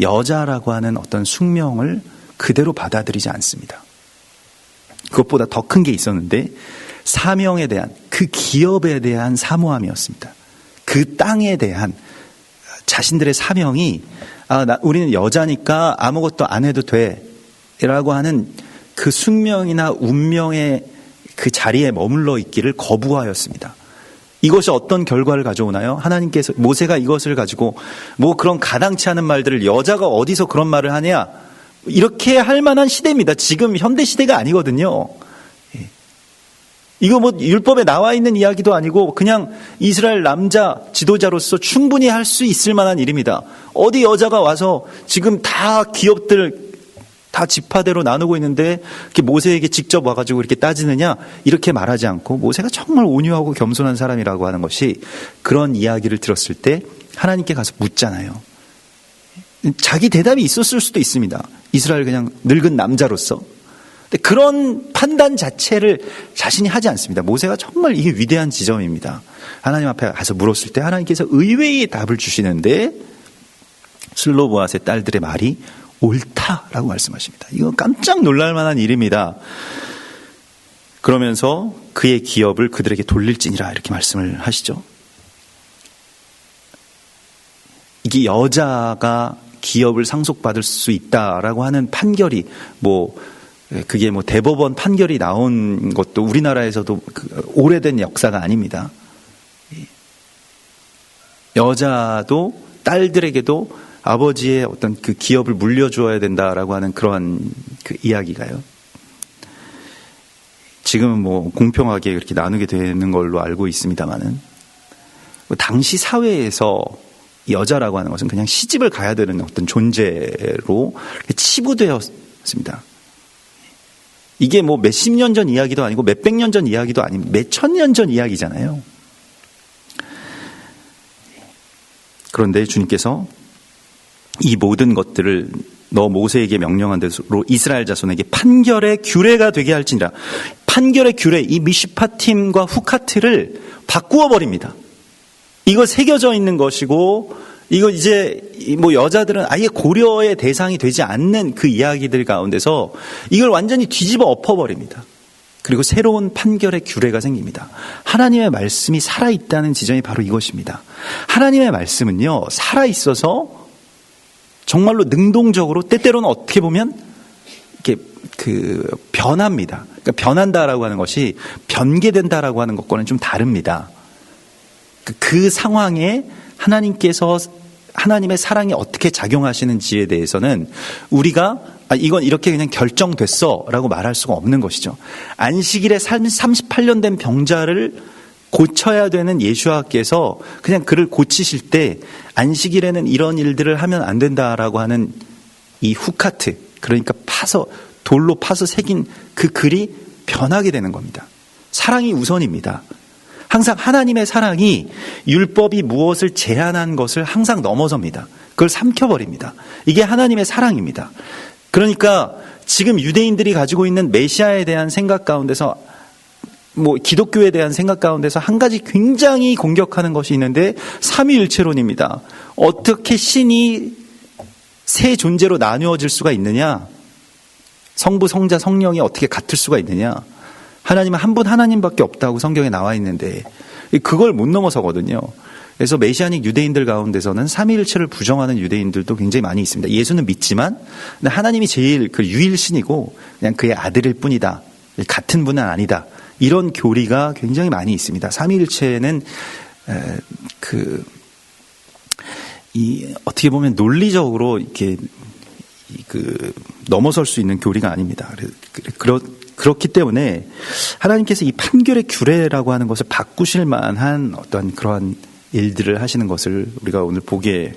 Speaker 1: 여자라고 하는 어떤 숙명을 그대로 받아들이지 않습니다. 그것보다 더 큰 게 있었는데 사명에 대한, 그 기업에 대한 사모함이었습니다. 그 땅에 대한 자신들의 사명이 우리는 여자니까 아무것도 안 해도 돼 라고 하는 그 숙명이나 운명의 그 자리에 머물러 있기를 거부하였습니다. 이것이 어떤 결과를 가져오나요? 하나님께서, 모세가 이것을 가지고 뭐 그런 가당치 않은 말들을, 여자가 어디서 그런 말을 하냐, 이렇게 할 만한 시대입니다. 지금 현대 시대가 아니거든요. 이거 뭐 율법에 나와 있는 이야기도 아니고 그냥 이스라엘 남자 지도자로서 충분히 할 수 있을 만한 일입니다. 어디 여자가 와서 지금 다 기업들 다 지파대로 나누고 있는데 이렇게 모세에게 직접 와가지고 이렇게 따지느냐, 이렇게 말하지 않고 모세가 정말 온유하고 겸손한 사람이라고 하는 것이, 그런 이야기를 들었을 때 하나님께 가서 묻잖아요. 자기 대답이 있었을 수도 있습니다. 이스라엘 그냥 늙은 남자로서. 근데 그런 판단 자체를 자신이 하지 않습니다. 모세가 정말 이게 위대한 지점입니다. 하나님 앞에 가서 물었을 때 하나님께서 의외의 답을 주시는데 슬로브앗의 딸들의 말이 옳다라고 말씀하십니다. 이건 깜짝 놀랄 만한 일입니다. 그러면서 그의 기업을 그들에게 돌릴지니라, 이렇게 말씀을 하시죠. 이게 여자가 기업을 상속받을 수 있다라고 하는 판결이 그게 대법원 판결이 나온 것도 우리나라에서도 오래된 역사가 아닙니다. 여자도 딸들에게도 아버지의 어떤 그 기업을 물려주어야 된다라고 하는 그러한 그 이야기가요. 지금은 공평하게 이렇게 나누게 되는 걸로 알고 있습니다만은, 당시 사회에서 여자라고 하는 것은 그냥 시집을 가야 되는 어떤 존재로 치부되었습니다. 이게 몇십 년 전 이야기도 아니고 몇백 년 전 이야기도 아니고 몇천 년 전 이야기잖아요. 그런데 주님께서 이 모든 것들을 너 모세에게 명령한 대로 이스라엘 자손에게 판결의 규례가 되게 할지니라. 판결의 규례, 이 미슈파팀과 후카트를 바꾸어 버립니다. 이거 새겨져 있는 것이고, 이거 이제 여자들은 아예 고려의 대상이 되지 않는 그 이야기들 가운데서 이걸 완전히 뒤집어 엎어버립니다. 그리고 새로운 판결의 규례가 생깁니다. 하나님의 말씀이 살아있다는 지점이 바로 이것입니다. 하나님의 말씀은요, 살아있어서 정말로 능동적으로, 때때로는 어떻게 보면 이렇게 변합니다. 그러니까 변한다라고 하는 것이 변개된다라고 하는 것과는 좀 다릅니다. 그 상황에 하나님께서 하나님의 사랑이 어떻게 작용하시는지에 대해서는 우리가 이건 이렇게 그냥 결정됐어 라고 말할 수가 없는 것이죠. 안식일에 38년 된 병자를 고쳐야 되는 예수와께서 그냥 그를 고치실 때 안식일에는 이런 일들을 하면 안 된다라고 하는 이 후카트, 그러니까 돌로 파서 새긴 그 글이 변하게 되는 겁니다. 사랑이 우선입니다. 항상 하나님의 사랑이 율법이 무엇을 제한한 것을 항상 넘어섭니다. 그걸 삼켜버립니다. 이게 하나님의 사랑입니다. 그러니까 지금 유대인들이 가지고 있는 메시아에 대한 생각 가운데서, 기독교에 대한 생각 가운데서 한 가지 굉장히 공격하는 것이 있는데 삼위일체론입니다. 어떻게 신이 세 존재로 나누어질 수가 있느냐? 성부, 성자, 성령이 어떻게 같을 수가 있느냐? 하나님은 한 분 하나님밖에 없다고 성경에 나와 있는데 그걸 못 넘어서거든요. 그래서 메시아닉 유대인들 가운데서는 삼위일체를 부정하는 유대인들도 굉장히 많이 있습니다. 예수는 믿지만 하나님이 제일 유일신이고 그냥 그의 아들일 뿐이다, 같은 분은 아니다, 이런 교리가 굉장히 많이 있습니다. 삼위일체는 어떻게 보면 논리적으로 이렇게 넘어설 수 있는 교리가 아닙니다. 그렇기 때문에 하나님께서 이 판결의 규례라고 하는 것을 바꾸실 만한 어떤 그러한 일들을 하시는 것을 우리가 오늘 보게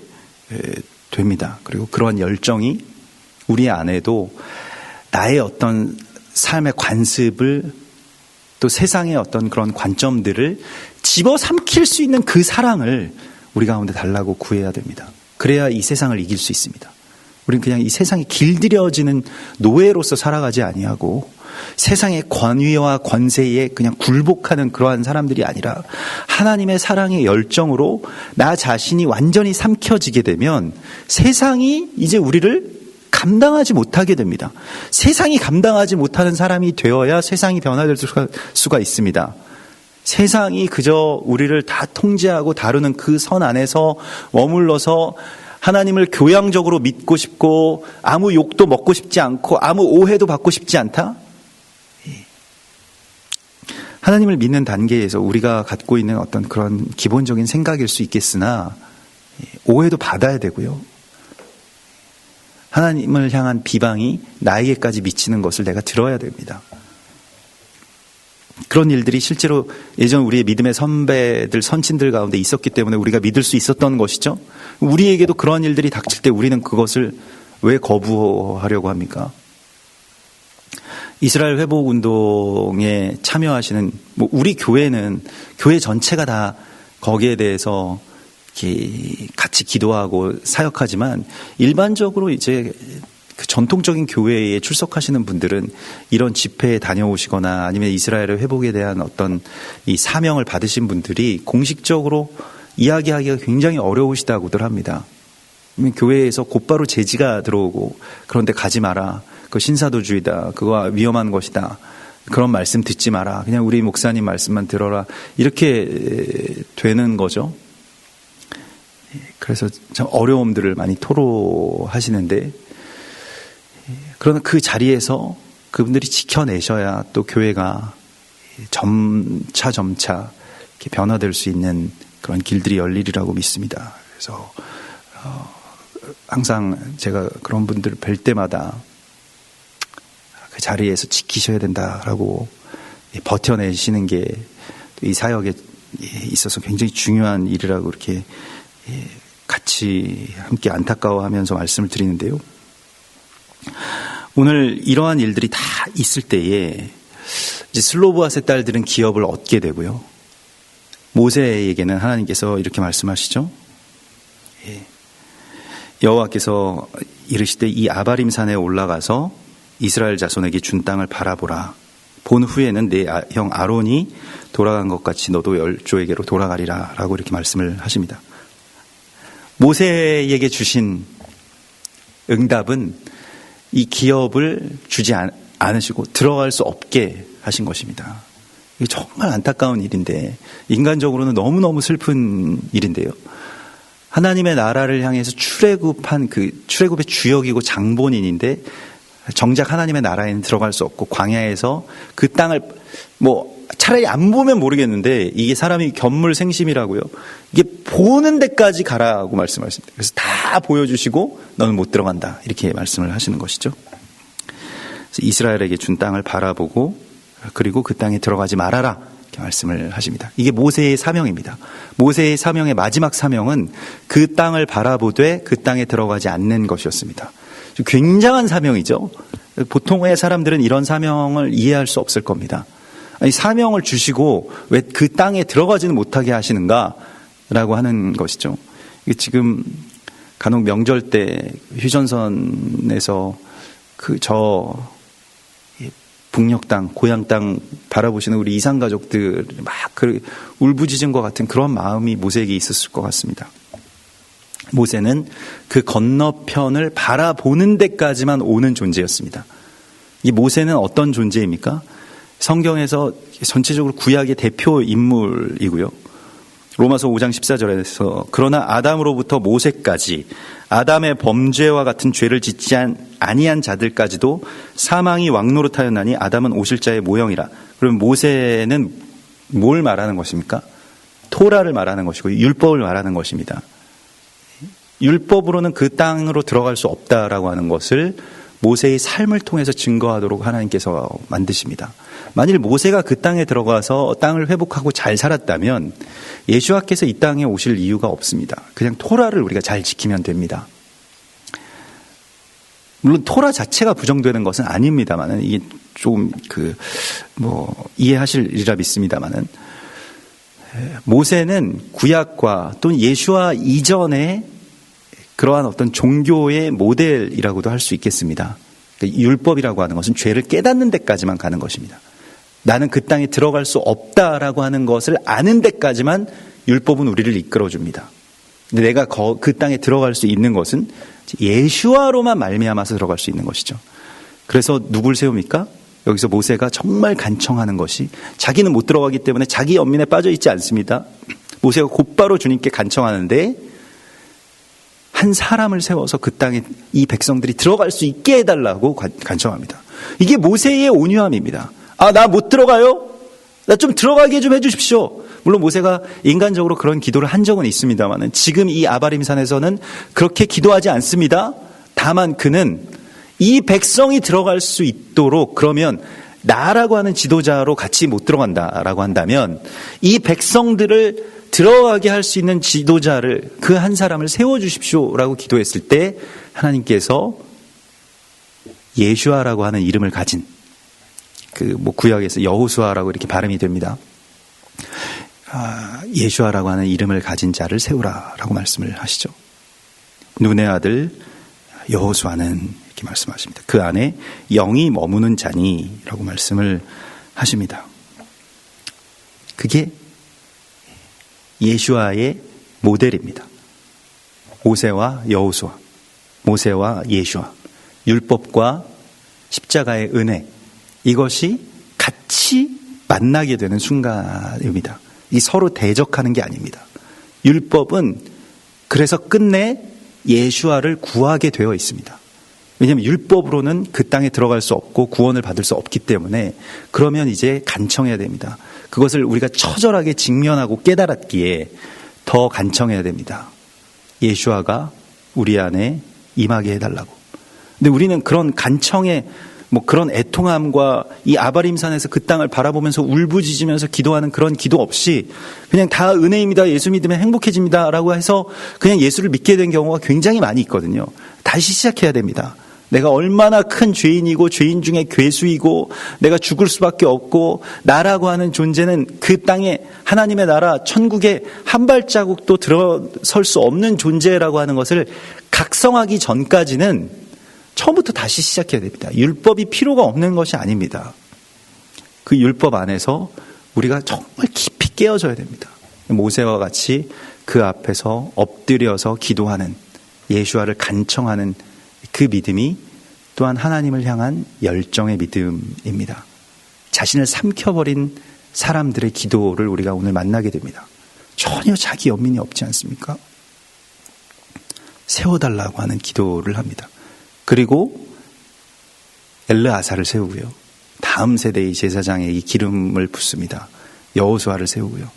Speaker 1: 됩니다. 그리고 그러한 열정이 우리 안에도 나의 어떤 삶의 관습을, 또 세상의 어떤 그런 관점들을 집어삼킬 수 있는 그 사랑을 우리 가운데 달라고 구해야 됩니다. 그래야 이 세상을 이길 수 있습니다. 우리는 그냥 이 세상에 길들여지는 노예로서 살아가지 아니하고 세상의 권위와 권세에 그냥 굴복하는 그러한 사람들이 아니라 하나님의 사랑의 열정으로 나 자신이 완전히 삼켜지게 되면 세상이 이제 우리를 감당하지 못하게 됩니다. 세상이 감당하지 못하는 사람이 되어야 세상이 변화될 수가 있습니다. 세상이 그저 우리를 다 통제하고 다루는 그 선 안에서 머물러서 하나님을 교양적으로 믿고 싶고 아무 욕도 먹고 싶지 않고 아무 오해도 받고 싶지 않다? 하나님을 믿는 단계에서 우리가 갖고 있는 어떤 그런 기본적인 생각일 수 있겠으나 오해도 받아야 되고요. 하나님을 향한 비방이 나에게까지 미치는 것을 내가 들어야 됩니다. 그런 일들이 실제로 예전 우리의 믿음의 선배들, 선친들 가운데 있었기 때문에 우리가 믿을 수 있었던 것이죠. 우리에게도 그런 일들이 닥칠 때 우리는 그것을 왜 거부하려고 합니까? 이스라엘 회복 운동에 참여하시는 우리 교회는 교회 전체가 다 거기에 대해서 같이 기도하고 사역하지만 일반적으로 이제 그 전통적인 교회에 출석하시는 분들은 이런 집회에 다녀오시거나 아니면 이스라엘의 회복에 대한 어떤 이 사명을 받으신 분들이 공식적으로 이야기하기가 굉장히 어려우시다고들 합니다. 교회에서 곧바로 제지가 들어오고 그런데 가지 마라. 그거 신사도주의다. 그거 위험한 것이다. 그런 말씀 듣지 마라. 그냥 우리 목사님 말씀만 들어라. 이렇게 되는 거죠. 그래서 참 어려움들을 많이 토로하시는데 그러나 그 자리에서 그분들이 지켜내셔야 또 교회가 점차 이렇게 변화될 수 있는 그런 길들이 열리리라고 믿습니다. 그래서 항상 제가 그런 분들을 뵐 때마다 그 자리에서 지키셔야 된다라고 버텨내시는 게 이 사역에 있어서 굉장히 중요한 일이라고 이렇게 같이 함께 안타까워하면서 말씀을 드리는데요. 오늘 이러한 일들이 다 있을 때에 이제 슬로브앗의 딸들은 기업을 얻게 되고요. 모세에게는 하나님께서 이렇게 말씀하시죠. 여호와께서 이르시되 이 아바림 산에 올라가서 이스라엘 자손에게 준 땅을 바라보라. 본 후에는 내 형 아론이 돌아간 것 같이 너도 열조에게로 돌아가리라 라고 이렇게 말씀을 하십니다. 모세에게 주신 응답은 이 기업을 주지 않으시고 들어갈 수 없게 하신 것입니다. 이게 정말 안타까운 일인데 인간적으로는 너무너무 슬픈 일인데요. 하나님의 나라를 향해서 출애굽한 그 출애굽의 주역이고 장본인인데 정작 하나님의 나라에는 들어갈 수 없고 광야에서 그 땅을 차라리 안 보면 모르겠는데 이게 사람이 견물생심이라고요. 이게 보는 데까지 가라고 말씀하십니다. 그래서 다 보여주시고 너는 못 들어간다 이렇게 말씀을 하시는 것이죠. 그래서 이스라엘에게 준 땅을 바라보고 그리고 그 땅에 들어가지 말아라 이렇게 말씀을 하십니다. 이게 모세의 사명입니다. 모세의 사명의 마지막 사명은 그 땅을 바라보되 그 땅에 들어가지 않는 것이었습니다. 굉장한 사명이죠. 보통의 사람들은 이런 사명을 이해할 수 없을 겁니다. 아니, 사명을 주시고 왜 그 땅에 들어가지는 못하게 하시는가라고 하는 것이죠. 지금 간혹 명절 때 휴전선에서 북녘 땅, 고향 땅 바라보시는 우리 이산 가족들 막 울부짖은 것 같은 그런 마음이 모세에게 있었을 것 같습니다. 모세는 그 건너편을 바라보는 데까지만 오는 존재였습니다. 이 모세는 어떤 존재입니까? 성경에서 전체적으로 구약의 대표 인물이고요. 로마서 5장 14절에서 그러나 아담으로부터 모세까지 아담의 범죄와 같은 죄를 짓지 아니한 자들까지도 사망이 왕노릇하였나니 아담은 오실 자의 모형이라. 그럼 모세는 뭘 말하는 것입니까? 토라를 말하는 것이고 율법을 말하는 것입니다. 율법으로는 그 땅으로 들어갈 수 없다라고 하는 것을 모세의 삶을 통해서 증거하도록 하나님께서 만드십니다. 만일 모세가 그 땅에 들어가서 땅을 회복하고 잘 살았다면 예수와께서 이 땅에 오실 이유가 없습니다. 그냥 토라를 우리가 잘 지키면 됩니다. 물론 토라 자체가 부정되는 것은 아닙니다만은 이게 좀 이해하시리라 믿습니다만은 모세는 구약과 또는 예수와 이전에 그러한 어떤 종교의 모델이라고도 할 수 있겠습니다. 그러니까 율법이라고 하는 것은 죄를 깨닫는 데까지만 가는 것입니다. 나는 그 땅에 들어갈 수 없다라고 하는 것을 아는 데까지만 율법은 우리를 이끌어줍니다. 근데 내가 그 땅에 들어갈 수 있는 것은 예슈아로만 말미암아서 들어갈 수 있는 것이죠. 그래서 누굴 세웁니까? 여기서 모세가 정말 간청하는 것이, 자기는 못 들어가기 때문에 자기 연민에 빠져 있지 않습니다. 모세가 곧바로 주님께 간청하는데 한 사람을 세워서 그 땅에 이 백성들이 들어갈 수 있게 해달라고 간청합니다. 이게 모세의 온유함입니다. 나 못 들어가요? 나 좀 들어가게 좀 해주십시오. 물론 모세가 인간적으로 그런 기도를 한 적은 있습니다만 지금 이 아바림 산에서는 그렇게 기도하지 않습니다. 다만 그는 이 백성이 들어갈 수 있도록, 그러면 나라고 하는 지도자로 같이 못 들어간다라고 한다면 이 백성들을 들어가게 할 수 있는 지도자를, 그 한 사람을 세워주십시오라고 기도했을 때 하나님께서 예슈아라고 하는 이름을 가진, 구약에서 여호수아라고 이렇게 발음이 됩니다. 예슈아라고 하는 이름을 가진 자를 세우라라고 말씀을 하시죠. 눈의 아들 여호수아는 이렇게 말씀하십니다. 그 안에 영이 머무는 자니라고 말씀을 하십니다. 그게 예슈아의 모델입니다. 모세와 여호수아, 모세와 예슈아, 율법과 십자가의 은혜, 이것이 같이 만나게 되는 순간입니다. 이 서로 대적하는 게 아닙니다. 율법은 그래서 끝내 예슈아를 구하게 되어 있습니다. 왜냐하면 율법으로는 그 땅에 들어갈 수 없고 구원을 받을 수 없기 때문에, 그러면 이제 간청해야 됩니다. 그것을 우리가 처절하게 직면하고 깨달았기에 더 간청해야 됩니다. 예슈아가 우리 안에 임하게 해달라고. 근데 우리는 그런 간청에 그런 애통함과 이 아바림산에서 그 땅을 바라보면서 울부짖으면서 기도하는 그런 기도 없이 그냥 다 은혜입니다, 예수 믿으면 행복해집니다 라고 해서 그냥 예수를 믿게 된 경우가 굉장히 많이 있거든요. 다시 시작해야 됩니다. 내가 얼마나 큰 죄인이고 죄인 중에 괴수이고 내가 죽을 수밖에 없고 나라고 하는 존재는 그 땅에 하나님의 나라 천국에 한 발자국도 들어설 수 없는 존재라고 하는 것을 각성하기 전까지는 처음부터 다시 시작해야 됩니다. 율법이 필요가 없는 것이 아닙니다. 그 율법 안에서 우리가 정말 깊이 깨어져야 됩니다. 모세와 같이 그 앞에서 엎드려서 기도하는, 예슈아를 간청하는 그 믿음이 또한 하나님을 향한 열정의 믿음입니다. 자신을 삼켜버린 사람들의 기도를 우리가 오늘 만나게 됩니다. 전혀 자기 연민이 없지 않습니까? 세워달라고 하는 기도를 합니다. 그리고 엘르아사를 세우고요. 다음 세대의 제사장에 이 기름을 붓습니다. 여호수아를 세우고요.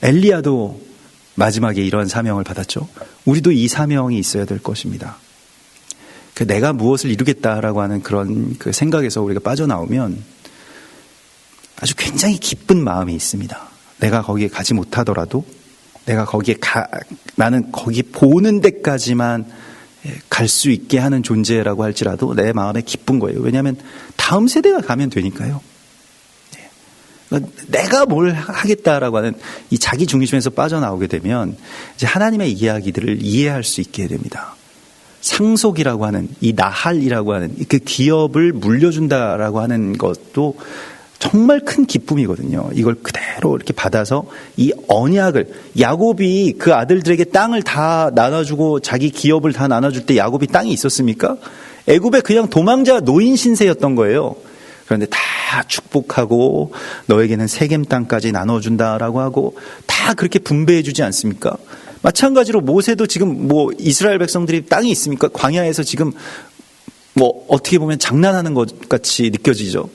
Speaker 1: 엘리야도 마지막에 이런 사명을 받았죠. 우리도 이 사명이 있어야 될 것입니다. 내가 무엇을 이루겠다라고 하는 그런 그 생각에서 우리가 빠져나오면 아주 굉장히 기쁜 마음이 있습니다. 내가 거기에 가지 못하더라도 내가 나는 거기 보는 데까지만 갈 수 있게 하는 존재라고 할지라도 내 마음에 기쁜 거예요. 왜냐하면 다음 세대가 가면 되니까요. 내가 뭘 하겠다라고 하는 이 자기 중심에서 빠져나오게 되면 이제 하나님의 이야기들을 이해할 수 있게 됩니다. 상속이라고 하는, 이 나할이라고 하는 그 기업을 물려준다라고 하는 것도 정말 큰 기쁨이거든요. 이걸 그대로 이렇게 받아서 이 언약을, 야곱이 그 아들들에게 땅을 다 나눠주고 자기 기업을 다 나눠줄 때 야곱이 땅이 있었습니까? 애굽에 그냥 도망자 노인 신세였던 거예요. 그런데 다 축복하고 너에게는 세겜 땅까지 나눠준다라고 하고 다 그렇게 분배해 주지 않습니까? 마찬가지로 모세도 지금 이스라엘 백성들이 땅이 있습니까? 광야에서 지금 어떻게 보면 장난하는 것 같이 느껴지죠.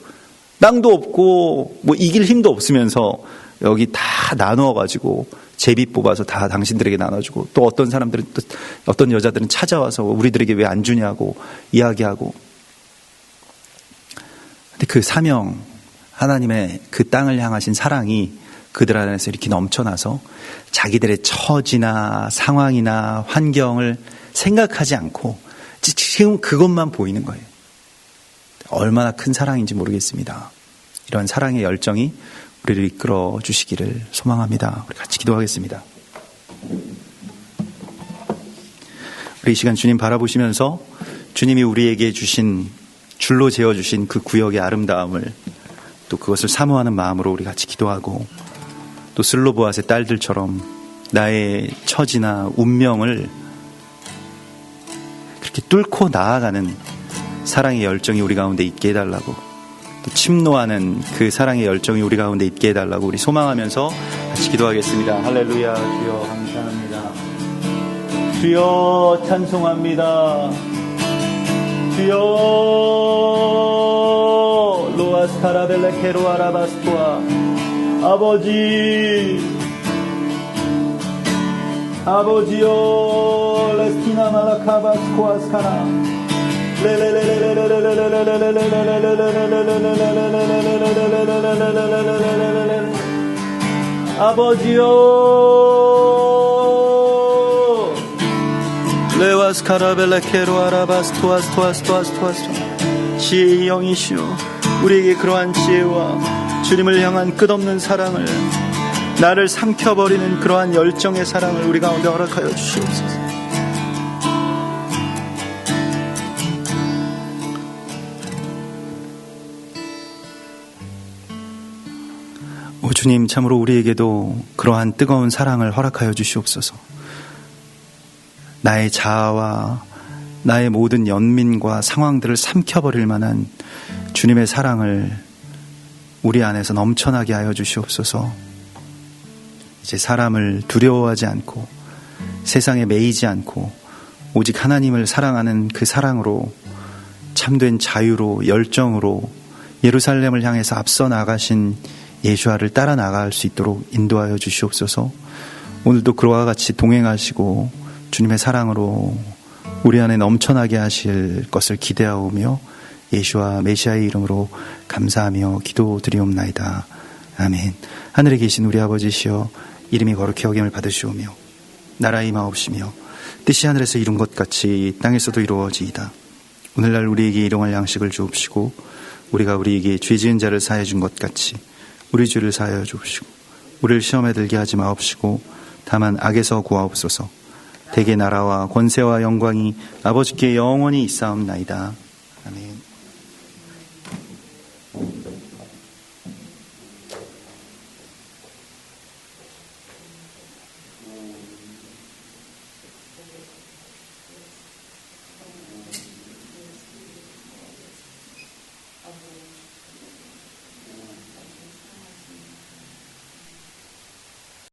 Speaker 1: 땅도 없고 이길 힘도 없으면서 여기 다 나누어가지고 제비 뽑아서 다 당신들에게 나눠주고, 또 어떤 사람들은, 또 어떤 여자들은 찾아와서 우리들에게 왜 안 주냐고 이야기하고. 근데 그 사명, 하나님의 그 땅을 향하신 사랑이 그들 안에서 이렇게 넘쳐나서 자기들의 처지나 상황이나 환경을 생각하지 않고 지금 그것만 보이는 거예요. 얼마나 큰 사랑인지 모르겠습니다. 이런 사랑의 열정이 우리를 이끌어 주시기를 소망합니다. 우리 같이 기도하겠습니다. 우리 이 시간 주님 바라보시면서 주님이 우리에게 주신, 줄로 재어주신 그 구역의 아름다움을, 또 그것을 사모하는 마음으로 우리 같이 기도하고, 또 슬로보앗의 딸들처럼 나의 처지나 운명을 그렇게 뚫고 나아가는 사랑의 열정이 우리 가운데 있게 해달라고, 또 침노하는 그 사랑의 열정이 우리 가운데 있게 해달라고 우리 소망하면서 같이 기도하겠습니다. 할렐루야. 주여 감사합니다. 주여 찬송합니다. 주여 로아스카라벨레케로 아라바스토아. 아버지요 레스티나 말라카바스코아스카나 아버지요 레와스카라벨레케로 아라바스토아스토아스토아스토아스토아스. 지혜의 영이시오, 우리에게 그러한 지혜와 주님을 향한 끝없는 사랑을, 나를 삼켜버리는 그러한 열정의 사랑을 우리 가운데 허락하여 주시옵소서. 오 주님, 참으로 우리에게도 그러한 뜨거운 사랑을 허락하여 주시옵소서. 나의 자아와 나의 모든 연민과 상황들을 삼켜버릴 만한 주님의 사랑을 우리 안에서 넘쳐나게 하여 주시옵소서. 이제 사람을 두려워하지 않고 세상에 매이지 않고 오직 하나님을 사랑하는 그 사랑으로, 참된 자유로, 열정으로 예루살렘을 향해서 앞서 나가신 예수아를 따라 나갈 수 있도록 인도하여 주시옵소서. 오늘도 그와 같이 동행하시고 주님의 사랑으로 우리 안에 넘쳐나게 하실 것을 기대하오며 예수와 메시아의 이름으로 감사하며 기도드리옵나이다. 아멘. 하늘에 계신 우리 아버지시여, 이름이 거룩히 여김을 받으시오며 나라의 임하옵시며 뜻이 하늘에서 이룬 것 같이 땅에서도 이루어지이다. 오늘날 우리에게 일용할 양식을 주옵시고, 우리가 우리에게 죄 지은 자를 사하여 준 것 같이 우리 죄를 사하여 주옵시고, 우리를 시험에 들게 하지 마옵시고 다만 악에서 구하옵소서. 대개 나라와 권세와 영광이 아버지께 영원히 있사옵나이다. 아멘.